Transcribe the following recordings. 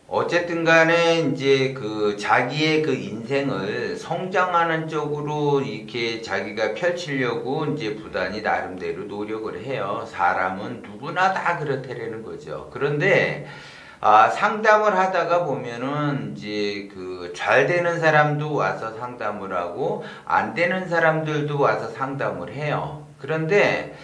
어쨌든 간에 이제 그 자기의 그 인생을 성장하는 쪽으로 이렇게 자기가 펼치려고 이제 부단히 나름대로 노력을 해요. 사람은 누구나 다 그렇다라는 거죠. 그런데 상담을 하다가 보면은 이제 그 잘 되는 사람도 와서 상담을 하고 안 되는 사람들도 와서 상담을 해요. 그런데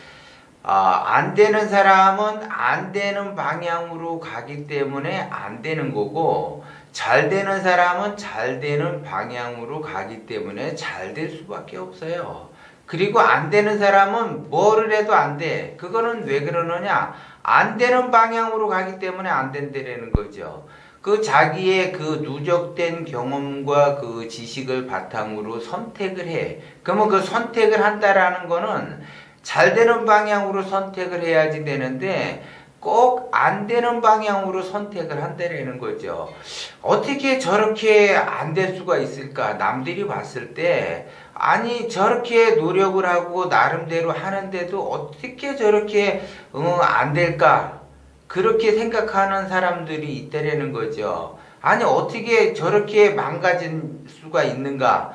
안 되는 사람은 안 되는 방향으로 가기 때문에 안 되는 거고, 잘 되는 사람은 잘 되는 방향으로 가기 때문에 잘 될 수밖에 없어요. 그리고 안 되는 사람은 뭐를 해도 안 돼. 그거는 왜 그러느냐? 안 되는 방향으로 가기 때문에 안 된다는 거죠. 그 자기의 그 누적된 경험과 그 지식을 바탕으로 선택을 해. 그러면 그 선택을 한다라는 거는 잘 되는 방향으로 선택을 해야지 되는데 꼭 안 되는 방향으로 선택을 한다라는 거죠. 어떻게 저렇게 안 될 수가 있을까? 남들이 봤을 때 아니 저렇게 노력을 하고 나름대로 하는데도 어떻게 저렇게 안 될까? 그렇게 생각하는 사람들이 있다라는 거죠. 아니 어떻게 저렇게 망가진 수가 있는가?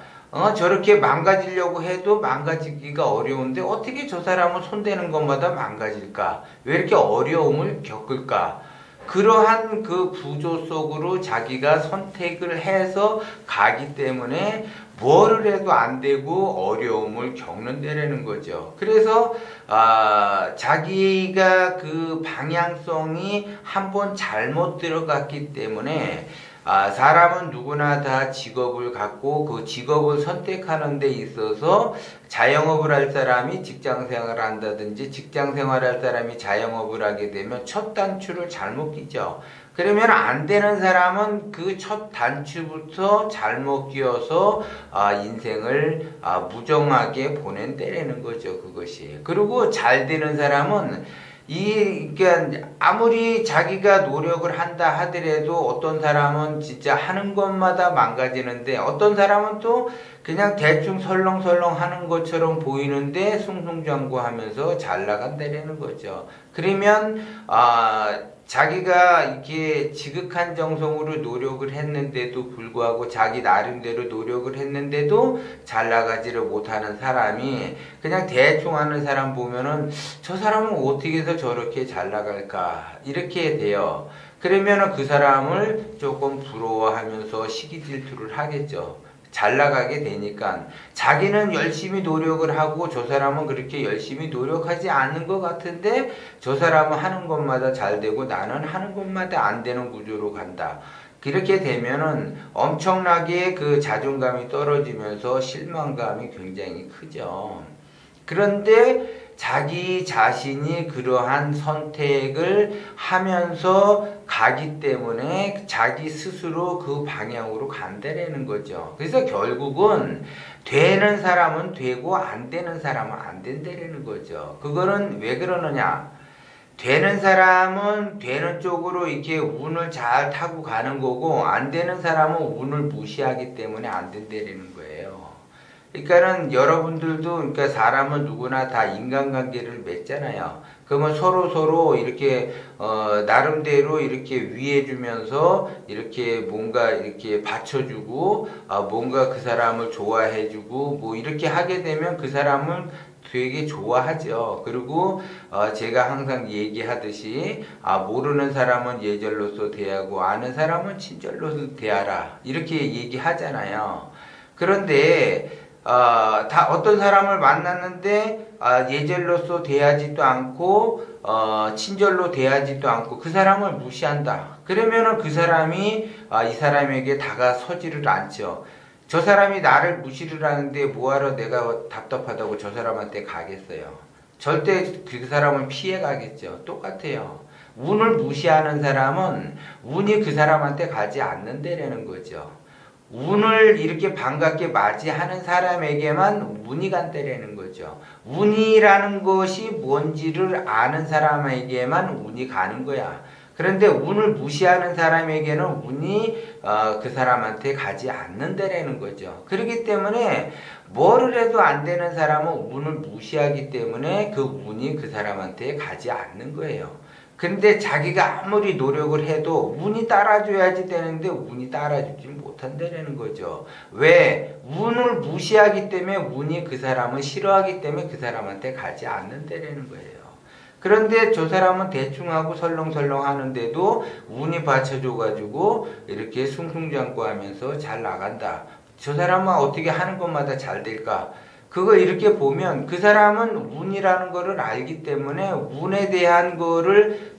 저렇게 망가지려고 해도 망가지기가 어려운데 어떻게 저 사람은 손대는 것마다 망가질까? 왜 이렇게 어려움을 겪을까? 그러한 그 구조 속으로 자기가 선택을 해서 가기 때문에 뭐를 해도 안 되고 어려움을 겪는다라는 거죠. 그래서 자기가 그 방향성이 한번 잘못 들어갔기 때문에 사람은 누구나 다 직업을 갖고 그 직업을 선택하는 데 있어서 자영업을 할 사람이 직장 생활을 한다든지 직장 생활을 할 사람이 자영업을 하게 되면 첫 단추를 잘못 끼죠. 그러면 안 되는 사람은 그 첫 단추부터 잘못 끼어서 인생을 무정하게 보낸다라는 거죠. 그것이. 그리고 잘 되는 사람은 그러니까 아무리 자기가 노력을 한다 하더라도 어떤 사람은 진짜 하는 것마다 망가지는데 어떤 사람은 또 그냥 대충 설렁설렁 하는 것처럼 보이는데 승승장구하면서 잘 나간다는 거죠. 그러면 자기가 이렇게 지극한 정성으로 노력을 했는데도 불구하고 자기 나름대로 노력을 했는데도 잘 나가지를 못하는 사람이 그냥 대충 하는 사람 보면은 저 사람은 어떻게 해서 저렇게 잘 나갈까 이렇게 돼요. 그러면은 그 사람을 조금 부러워하면서 시기 질투를 하겠죠. 잘 나가게 되니까 자기는 열심히 노력을 하고 저 사람은 그렇게 열심히 노력하지 않는 것 같은데 저 사람은 하는 것마다 잘 되고 나는 하는 것마다 안 되는 구조로 간다. 그렇게 되면은 엄청나게 그 자존감이 떨어지면서 실망감이 굉장히 크죠. 그런데 자기 자신이 그러한 선택을 하면서 가기 때문에 자기 스스로 그 방향으로 간다라는 거죠. 그래서 결국은 되는 사람은 되고 안 되는 사람은 안 된다라는 거죠. 그거는 왜 그러느냐? 되는 사람은 되는 쪽으로 이렇게 운을 잘 타고 가는 거고 안 되는 사람은 운을 무시하기 때문에 안 된다라는 거예요. 그러니까는 여러분들도 그러니까 사람은 누구나 다 인간관계를 맺잖아요. 그러면 서로 이렇게 나름대로 이렇게 위해주면서 이렇게 뭔가 이렇게 받쳐주고 뭔가 그 사람을 좋아해주고 뭐 이렇게 하게 되면 그 사람은 되게 좋아하죠. 그리고 제가 항상 얘기하듯이 모르는 사람은 예절로서 대하고 아는 사람은 친절로서 대하라 이렇게 얘기하잖아요. 그런데 다 어떤 사람을 만났는데 예절로서 대하지도 않고 친절로 대하지도 않고 그 사람을 무시한다. 그러면은 그 사람이 이 사람에게 다가서지를 않죠. 저 사람이 나를 무시를 하는데 뭐하러 내가 답답하다고 저 사람한테 가겠어요. 절대 그 사람을 피해 가겠죠. 똑같아요. 운을 무시하는 사람은 운이 그 사람한테 가지 않는다라는 거죠. 운을 이렇게 반갑게 맞이하는 사람에게만 운이 간다라는 거죠. 운이라는 것이 뭔지를 아는 사람에게만 운이 가는 거야. 그런데 운을 무시하는 사람에게는 운이 그 사람한테 가지 않는다라는 거죠. 그렇기 때문에 뭐를 해도 안 되는 사람은 운을 무시하기 때문에 그 운이 그 사람한테 가지 않는 거예요. 근데 자기가 아무리 노력을 해도 운이 따라줘야지 되는데 운이 따라주지 못한다는 거죠. 왜? 운을 무시하기 때문에 운이 그 사람을 싫어하기 때문에 그 사람한테 가지 않는다는 거예요. 그런데 저 사람은 대충 하고 설렁설렁 하는데도 운이 받쳐줘가지고 이렇게 숭숭장구 하면서 잘 나간다. 저 사람은 어떻게 하는 것마다 잘 될까? 그거 이렇게 보면 그 사람은 운이라는 거를 알기 때문에 운에 대한 거를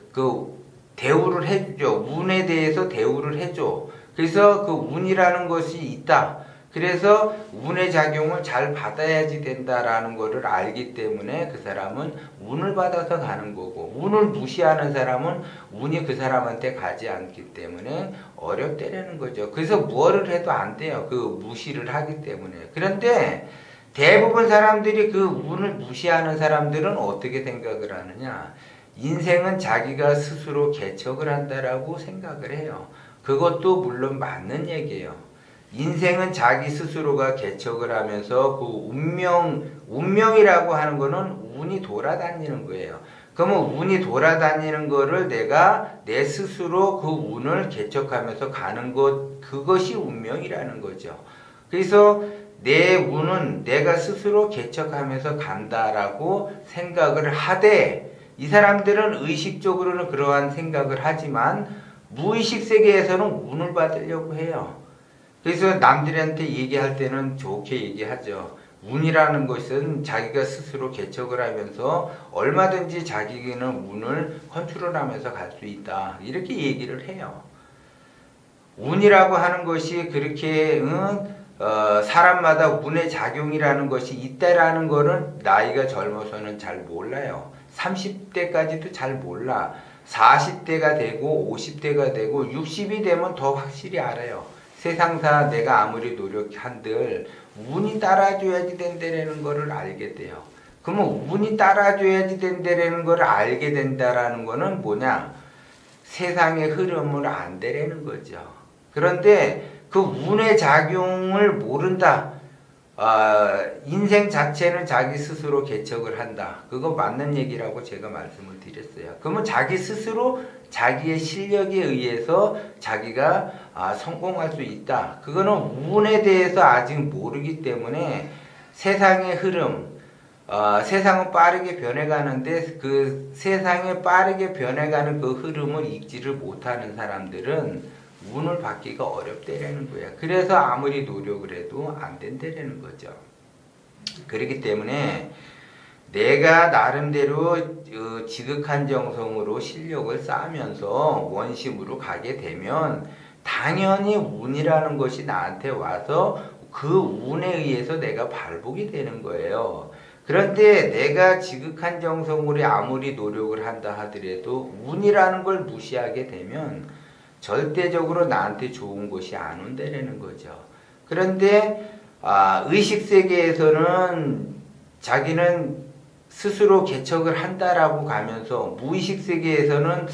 대우를 해주죠. 운에 대해서 대우를 해줘. 그래서 그 운이라는 것이 있다. 그래서 운의 작용을 잘 받아야지 된다라는 거를 알기 때문에 그 사람은 운을 받아서 가는 거고, 운을 무시하는 사람은 운이 그 사람한테 가지 않기 때문에 어렵다는 거죠. 그래서 뭐를 해도 안 돼요. 그 무시를 하기 때문에. 그런데 대부분 사람들이 그 운을 무시하는 사람들은 어떻게 생각을 하느냐? 인생은 자기가 스스로 개척을 한다라고 생각을 해요. 그것도 물론 맞는 얘기예요. 인생은 자기 스스로가 개척을 하면서 그 운명이라고 하는 거는 운이 돌아다니는 거예요. 그러면 운이 돌아다니는 거를 내가 내 스스로 그 운을 개척하면서 가는 것, 그것이 운명이라는 거죠. 그래서 내 운은 내가 스스로 개척하면서 간다라고 생각을 하되, 이 사람들은 의식적으로는 그러한 생각을 하지만 무의식 세계에서는 운을 받으려고 해요. 그래서 남들한테 얘기할 때는 좋게 얘기하죠. 운이라는 것은 자기가 스스로 개척을 하면서 얼마든지 자기는 운을 컨트롤하면서 갈 수 있다. 이렇게 얘기를 해요. 운이라고 하는 것이 그렇게 사람마다 운의 작용이라는 것이 있다라는 거는 나이가 젊어서는 잘 몰라요. 30대까지도 잘 몰라. 40대가 되고 50대가 되고 60이 되면 더 확실히 알아요. 세상사 내가 아무리 노력한들 운이 따라줘야지 된다라는 거를 알게 돼요. 그러면 운이 따라줘야지 된다라는 거를 알게 된다라는 거는 뭐냐? 세상의 흐름을 안다라는 거죠. 그런데 그 운의 작용을 모른다. 인생 자체는 자기 스스로 개척을 한다. 그거 맞는 얘기라고 제가 말씀을 드렸어요. 그러면 자기 스스로 자기의 실력에 의해서 자기가 성공할 수 있다. 그거는 운에 대해서 아직 모르기 때문에 세상의 흐름, 세상은 빠르게 변해가는데 그 세상에 빠르게 변해가는 그 흐름을 읽지를 못하는 사람들은 운을 받기가 어렵다라는 거야. 그래서 아무리 노력을 해도 안 된다라는 거죠. 그렇기 때문에 내가 나름대로 지극한 정성으로 실력을 쌓으면서 원심으로 가게 되면 당연히 운이라는 것이 나한테 와서 그 운에 의해서 내가 발복이 되는 거예요. 그런데 내가 지극한 정성으로 아무리 노력을 한다 하더라도 운이라는 걸 무시하게 되면 절대적으로 나한테 좋은 것이 안 온다는 거죠. 그런데 의식세계에서는 자기는 스스로 개척을 한다라고 가면서 무의식 세계에서는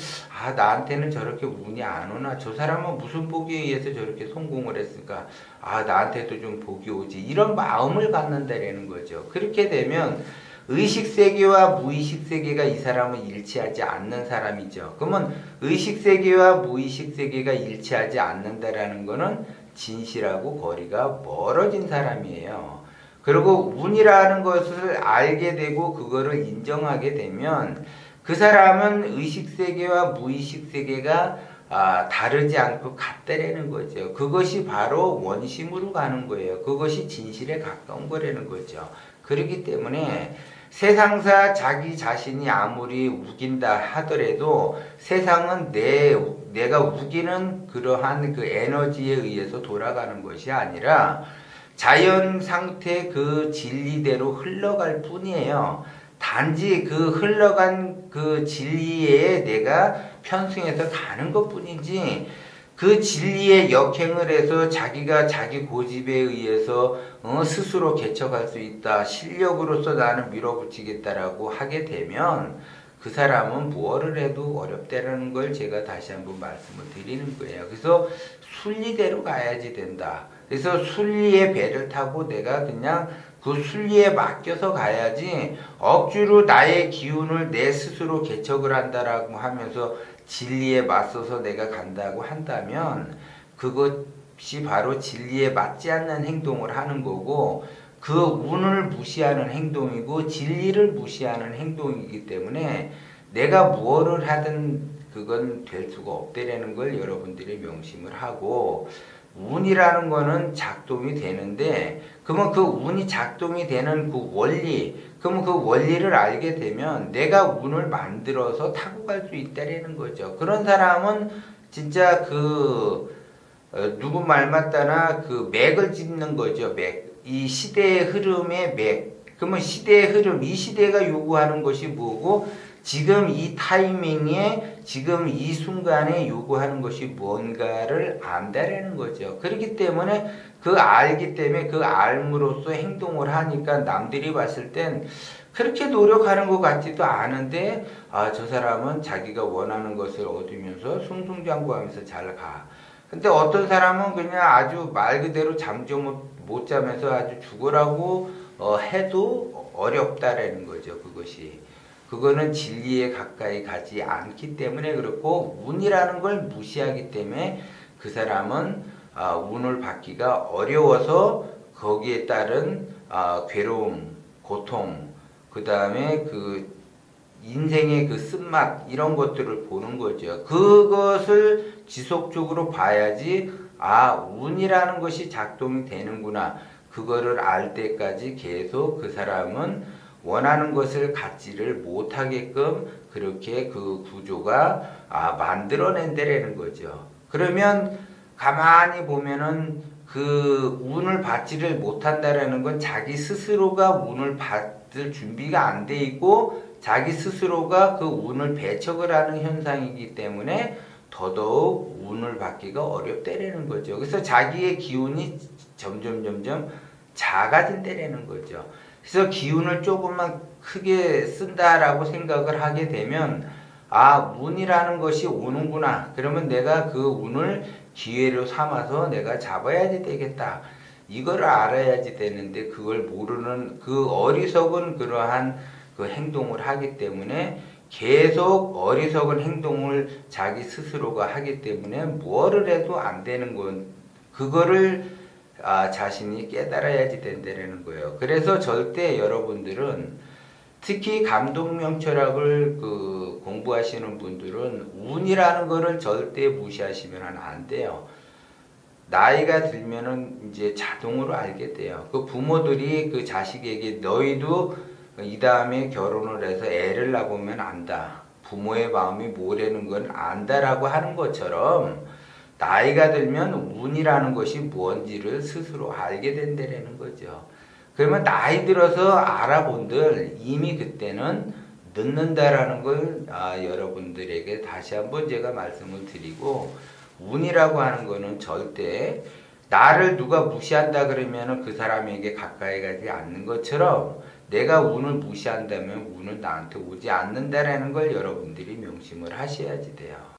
나한테는 저렇게 운이 안 오나, 저 사람은 무슨 복에 의해서 저렇게 성공을 했을까, 나한테도 좀 복이 오지, 이런 마음을 갖는다라는 거죠. 그렇게 되면 의식세계와 무의식세계가 이 사람은 일치하지 않는 사람이죠. 그러면 의식세계와 무의식세계가 일치하지 않는다라는 것은 진실하고 거리가 멀어진 사람이에요. 그리고 운이라는 것을 알게 되고 그거를 인정하게 되면 그 사람은 의식세계와 무의식세계가 다르지 않고 같다라는 거죠. 그것이 바로 원심으로 가는 거예요. 그것이 진실에 가까운 거라는 거죠. 그렇기 때문에 세상사 자기 자신이 아무리 우긴다 하더라도 세상은 내가 우기는 그러한 그 에너지에 의해서 돌아가는 것이 아니라 자연 상태 그 진리대로 흘러갈 뿐이에요. 단지 그 흘러간 그 진리에 내가 편승해서 가는 것 뿐이지, 그 진리에 역행을 해서 자기가 자기 고집에 의해서 스스로 개척할 수 있다, 실력으로서 나는 밀어붙이겠다라고 하게 되면 그 사람은 무엇을 해도 어렵다라는 걸 제가 다시 한번 말씀을 드리는 거예요. 그래서 순리대로 가야지 된다. 그래서 순리의 배를 타고 내가 그냥 그 순리에 맡겨서 가야지 억지로 나의 기운을 내 스스로 개척을 한다라고 하면서 진리에 맞서서 내가 간다고 한다면 그것이 바로 진리에 맞지 않는 행동을 하는 거고 그 운을 무시하는 행동이고 진리를 무시하는 행동이기 때문에 내가 무엇을 하든 그건 될 수가 없다라는 걸 여러분들이 명심을 하고 운이라는 거는 작동이 되는데 그러면 그 운이 작동이 되는 그 원리 그러면 그 원리를 알게 되면 내가 운을 만들어서 타고 갈 수 있다라는 거죠. 그런 사람은 진짜 누구 말 맞다나 그 맥을 짚는 거죠. 맥. 이 시대의 흐름의 맥. 그러면 시대의 흐름, 이 시대가 요구하는 것이 뭐고 지금 이 타이밍에 지금 이 순간에 요구하는 것이 뭔가를 안다라는 거죠. 그렇기 때문에 그 알기 때문에 그 알므로써 행동을 하니까 남들이 봤을 땐 그렇게 노력하는 것 같지도 않은데 저 사람은 자기가 원하는 것을 얻으면서 승승장구하면서 잘 가. 근데 어떤 사람은 그냥 아주 말 그대로 잠도 못 자면서 아주 죽으라고 해도 어렵다라는 거죠. 그거는 진리에 가까이 가지 않기 때문에 그렇고 운이라는 걸 무시하기 때문에 그 사람은 운을 받기가 어려워서 거기에 따른 괴로움, 고통, 그 다음에 그 인생의 그 쓴맛 이런 것들을 보는 거죠. 그것을 지속적으로 봐야지 운이라는 것이 작동이 되는구나. 그거를 알 때까지 계속 그 사람은 원하는 것을 갖지를 못하게끔 그렇게 그 구조가 만들어낸다라는 거죠. 그러면 가만히 보면은 그 운을 받지를 못한다라는 건 자기 스스로가 운을 받을 준비가 안 돼 있고 자기 스스로가 그 운을 배척을 하는 현상이기 때문에 더더욱 운을 받기가 어렵다라는 거죠. 그래서 자기의 기운이 점점 작아진다라는 거죠. 그래서 기운을 조금만 크게 쓴다라고 생각을 하게 되면 운이라는 것이 오는구나. 그러면 내가 그 운을 기회로 삼아서 내가 잡아야지 되겠다. 이걸 알아야지 되는데 그걸 모르는 그 어리석은 그러한 그 행동을 하기 때문에 계속 어리석은 행동을 자기 스스로가 하기 때문에 뭐를 해도 안 되는 건 그거를 자신이 깨달아야지 된다는 거예요. 그래서 절대 여러분들은 특히 감독명철학을 공부하시는 분들은 운이라는 거를 절대 무시하시면 안 돼요. 나이가 들면은 이제 자동으로 알게 돼요. 그 부모들이 그 자식에게 너희도 이 다음에 결혼을 해서 애를 낳으면 안다. 부모의 마음이 뭐라는 건 안다라고 하는 것처럼 나이가 들면 운이라는 것이 뭔지를 스스로 알게 된다는 거죠. 그러면 나이 들어서 알아본들 이미 그때는 늦는다라는 걸 여러분들에게 다시 한번 제가 말씀을 드리고 운이라고 하는 거는 절대 나를 누가 무시한다 그러면 그 사람에게 가까이 가지 않는 것처럼 내가 운을 무시한다면 운은 나한테 오지 않는다라는 걸 여러분들이 명심을 하셔야지 돼요.